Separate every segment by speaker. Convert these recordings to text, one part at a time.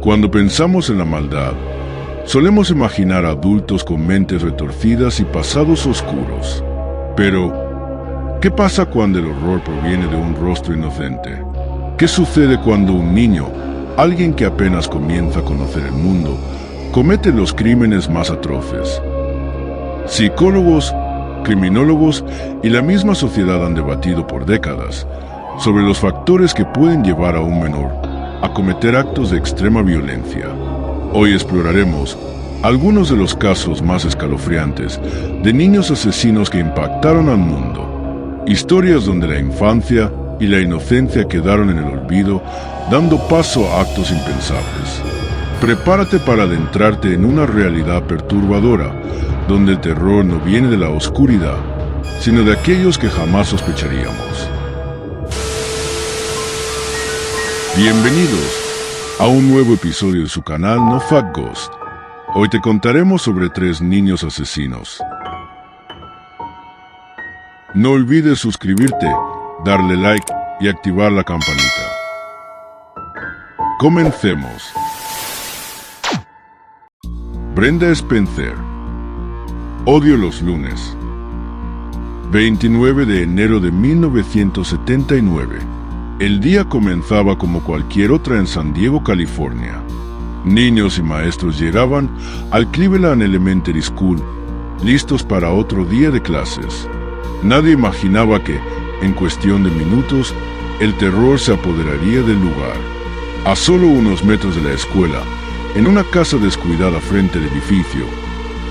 Speaker 1: Cuando pensamos en la maldad, solemos imaginar adultos con mentes retorcidas y pasados oscuros. Pero, ¿qué pasa cuando el horror proviene de un rostro inocente? ¿Qué sucede cuando un niño, alguien que apenas comienza a conocer el mundo, comete los crímenes más atroces? Psicólogos, criminólogos y la misma sociedad han debatido por décadas sobre los factores que pueden llevar a un menor a cometer actos de extrema violencia. Hoy exploraremos algunos de los casos más escalofriantes de niños asesinos que impactaron al mundo. Historias donde la infancia y la inocencia quedaron en el olvido, dando paso a actos impensables. Prepárate para adentrarte en una realidad perturbadora, donde el terror no viene de la oscuridad, sino de aquellos que jamás sospecharíamos. Bienvenidos a un nuevo episodio de su canal No Fat Ghost. Hoy te contaremos sobre 3 niños asesinos. No olvides suscribirte, darle like y activar la campanita. Comencemos. Brenda Spencer. Odio los lunes. 29 de enero de 1979. El día comenzaba como cualquier otra en San Diego, California. Niños y maestros llegaban al Cleveland Elementary School, listos para otro día de clases. Nadie imaginaba que, en cuestión de minutos, el terror se apoderaría del lugar. A solo unos metros de la escuela, en una casa descuidada frente al edificio,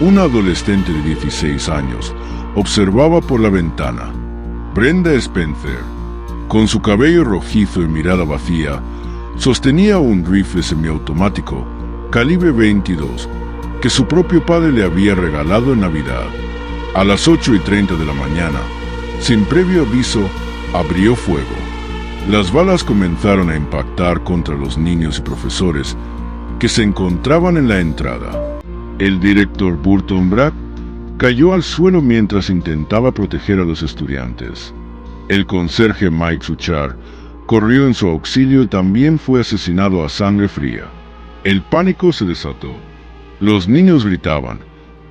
Speaker 1: una adolescente de 16 años observaba por la ventana. Brenda Spencer, con su cabello rojizo y mirada vacía, sostenía un rifle semiautomático calibre 22 que su propio padre le había regalado en Navidad. A las 8:30 de la mañana, sin previo aviso, abrió fuego. Las balas comenzaron a impactar contra los niños y profesores que se encontraban en la entrada. El director Burton Bragg cayó al suelo mientras intentaba proteger a los estudiantes. El conserje Mike Suchard corrió en su auxilio y también fue asesinado a sangre fría. El pánico se desató. Los niños gritaban.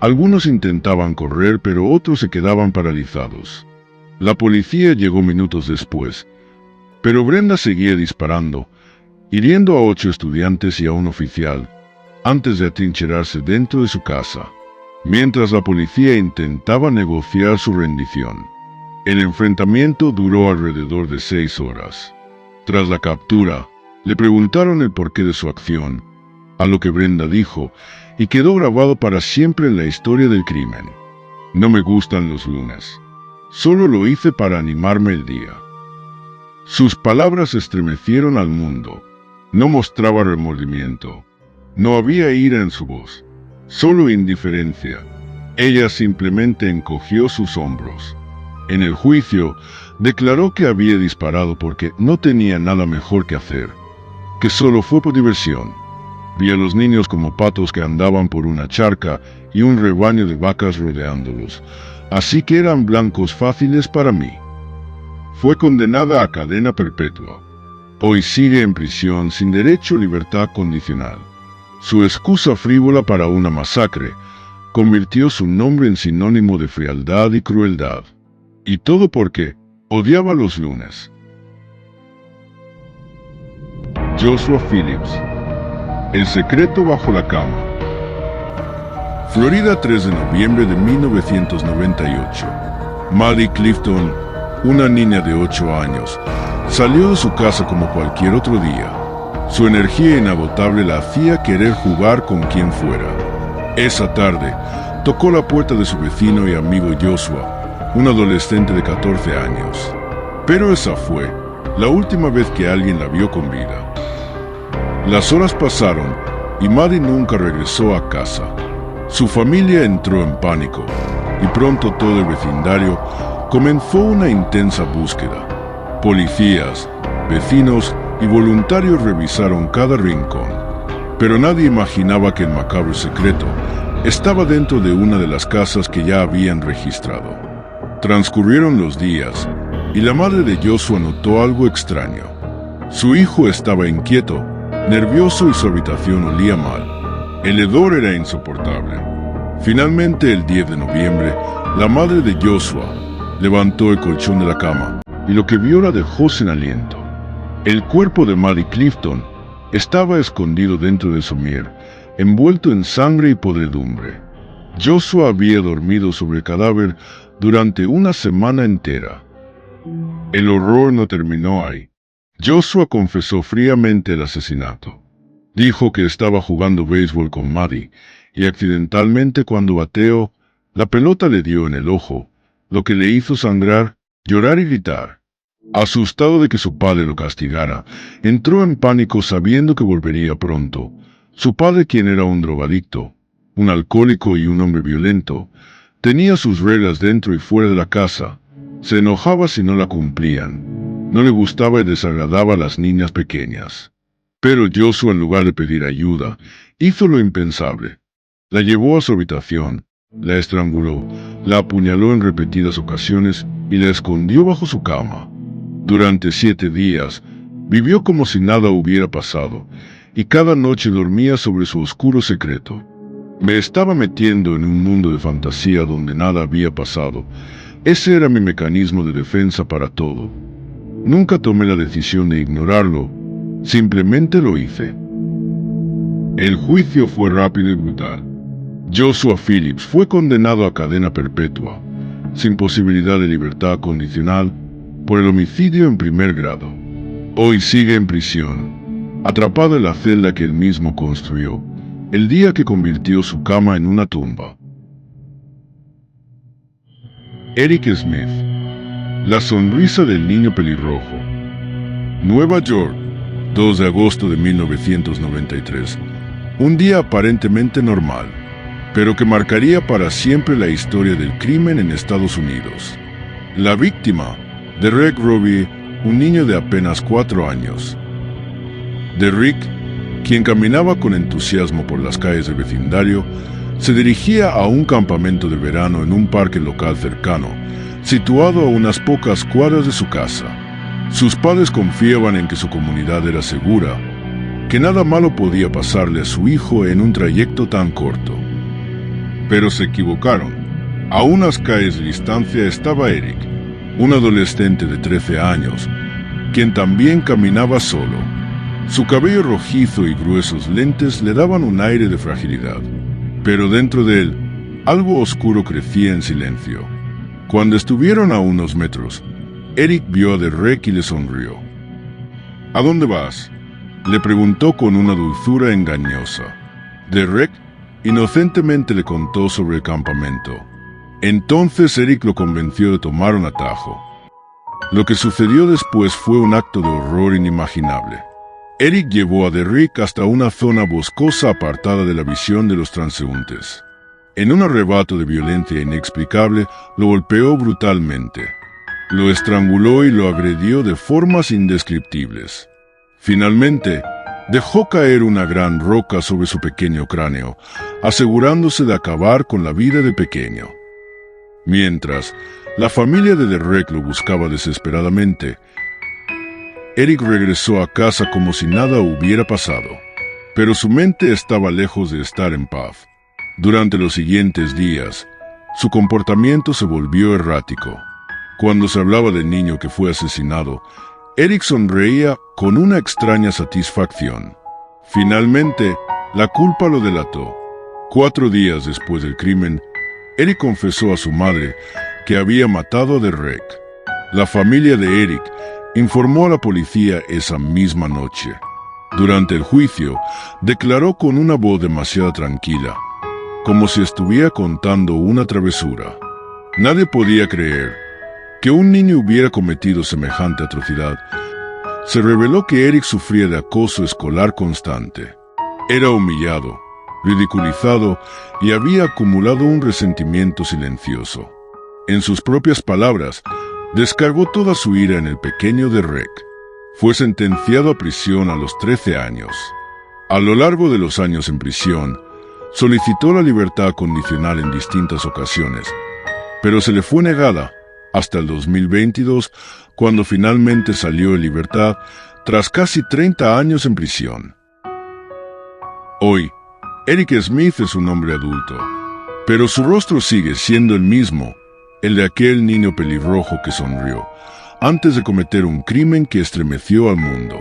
Speaker 1: Algunos intentaban correr, pero otros se quedaban paralizados. La policía llegó minutos después, pero Brenda seguía disparando, hiriendo a 8 estudiantes y a un oficial, antes de atrincherarse dentro de su casa, mientras la policía intentaba negociar su rendición. El enfrentamiento duró alrededor de 6 horas. Tras la captura, le preguntaron el porqué de su acción, a lo que Brenda dijo, y quedó grabado para siempre en la historia del crimen. No me gustan los lunes. Solo lo hice para animarme el día. Sus palabras estremecieron al mundo. No mostraba remordimiento. No había ira en su voz, solo indiferencia. Ella simplemente encogió sus hombros. En el juicio, declaró que había disparado porque no tenía nada mejor que hacer, que solo fue por diversión. Vi a los niños como patos que andaban por una charca y un rebaño de vacas rodeándolos, así que eran blancos fáciles para mí. Fue condenada a cadena perpetua. Hoy sigue en prisión sin derecho a libertad condicional. Su excusa frívola para una masacre convirtió su nombre en sinónimo de frialdad y crueldad. Y todo porque odiaba los lunes. Joshua Phillips. El secreto bajo la cama. Florida, 3 de noviembre de 1998. Maddie Clifton, una niña de 8 años, salió de su casa como cualquier otro día. Su energía inagotable la hacía querer jugar con quien fuera. Esa tarde, tocó la puerta de su vecino y amigo Joshua, un adolescente de 14 años. Pero esa fue la última vez que alguien la vio con vida. Las horas pasaron y Maddie nunca regresó a casa. Su familia entró en pánico y pronto todo el vecindario comenzó una intensa búsqueda. Policías, vecinos y voluntarios revisaron cada rincón, pero nadie imaginaba que el macabro secreto estaba dentro de una de las casas que ya habían registrado. Transcurrieron los días y la madre de Joshua notó algo extraño. Su hijo estaba inquieto, nervioso y su habitación olía mal. El hedor era insoportable. Finalmente, el 10 de noviembre, la madre de Joshua levantó el colchón de la cama y lo que vio la dejó sin aliento. El cuerpo de Maddie Clifton estaba escondido dentro de Somier, envuelto en sangre y podredumbre. Joshua había dormido sobre el cadáver durante una semana entera. El horror no terminó ahí. Joshua confesó fríamente el asesinato. Dijo que estaba jugando béisbol con Maddie y accidentalmente cuando bateó, la pelota le dio en el ojo, lo que le hizo sangrar, llorar y gritar. Asustado de que su padre lo castigara, entró en pánico sabiendo que volvería pronto. Su padre, quien era un drogadicto, un alcohólico y un hombre violento, tenía sus reglas dentro y fuera de la casa. Se enojaba si no la cumplían. No le gustaba y desagradaba a las niñas pequeñas. Pero Joshua, en lugar de pedir ayuda, hizo lo impensable. La llevó a su habitación, la estranguló, la apuñaló en repetidas ocasiones y la escondió bajo su cama. Durante 7 días, vivió como si nada hubiera pasado, y cada noche dormía sobre su oscuro secreto. Me estaba metiendo en un mundo de fantasía donde nada había pasado. Ese era mi mecanismo de defensa para todo. Nunca tomé la decisión de ignorarlo, simplemente lo hice. El juicio fue rápido y brutal. Joshua Phillips fue condenado a cadena perpetua, sin posibilidad de libertad condicional, por el homicidio en primer grado. Hoy sigue en prisión, atrapado en la celda que él mismo construyó, el día que convirtió su cama en una tumba. Eric Smith. La sonrisa del niño pelirrojo. Nueva York, 2 de agosto de 1993. Un día aparentemente normal, pero que marcaría para siempre la historia del crimen en Estados Unidos. La víctima, Derek Robbie, un niño de apenas 4 años. Derek, quien caminaba con entusiasmo por las calles del vecindario, se dirigía a un campamento de verano en un parque local cercano, situado a unas pocas cuadras de su casa. Sus padres confiaban en que su comunidad era segura, que nada malo podía pasarle a su hijo en un trayecto tan corto. Pero se equivocaron. A unas calles de distancia estaba Eric, un adolescente de 13 años, quien también caminaba solo. Su cabello rojizo y gruesos lentes le daban un aire de fragilidad, pero dentro de él, algo oscuro crecía en silencio. Cuando estuvieron a unos metros, Eric vio a Derek y le sonrió. ¿A dónde vas?, le preguntó con una dulzura engañosa. Derek inocentemente le contó sobre el campamento. Entonces Eric lo convenció de tomar un atajo. Lo que sucedió después fue un acto de horror inimaginable. Eric llevó a Derek hasta una zona boscosa apartada de la visión de los transeúntes. En un arrebato de violencia inexplicable, lo golpeó brutalmente. Lo estranguló y lo agredió de formas indescriptibles. Finalmente, dejó caer una gran roca sobre su pequeño cráneo, asegurándose de acabar con la vida del pequeño. Mientras, la familia de Derek lo buscaba desesperadamente, Eric regresó a casa como si nada hubiera pasado, pero su mente estaba lejos de estar en paz. Durante los siguientes días, su comportamiento se volvió errático. Cuando se hablaba del niño que fue asesinado, Eric sonreía con una extraña satisfacción. Finalmente, la culpa lo delató. 4 días después del crimen, Eric confesó a su madre que había matado a Derek. La familia de Eric informó a la policía esa misma noche. Durante el juicio, declaró con una voz demasiado tranquila, como si estuviera contando una travesura. Nadie podía creer que un niño hubiera cometido semejante atrocidad. Se reveló que Eric sufría de acoso escolar constante. Era humillado, ridiculizado y había acumulado un resentimiento silencioso. En sus propias palabras, descargó toda su ira en el pequeño Derek. Fue sentenciado a prisión a los 13 años. A lo largo de los años en prisión, solicitó la libertad condicional en distintas ocasiones, pero se le fue negada hasta el 2022, cuando finalmente salió en libertad tras casi 30 años en prisión. Hoy, Eric Smith es un hombre adulto, pero su rostro sigue siendo el mismo, el de aquel niño pelirrojo que sonrió antes de cometer un crimen que estremeció al mundo.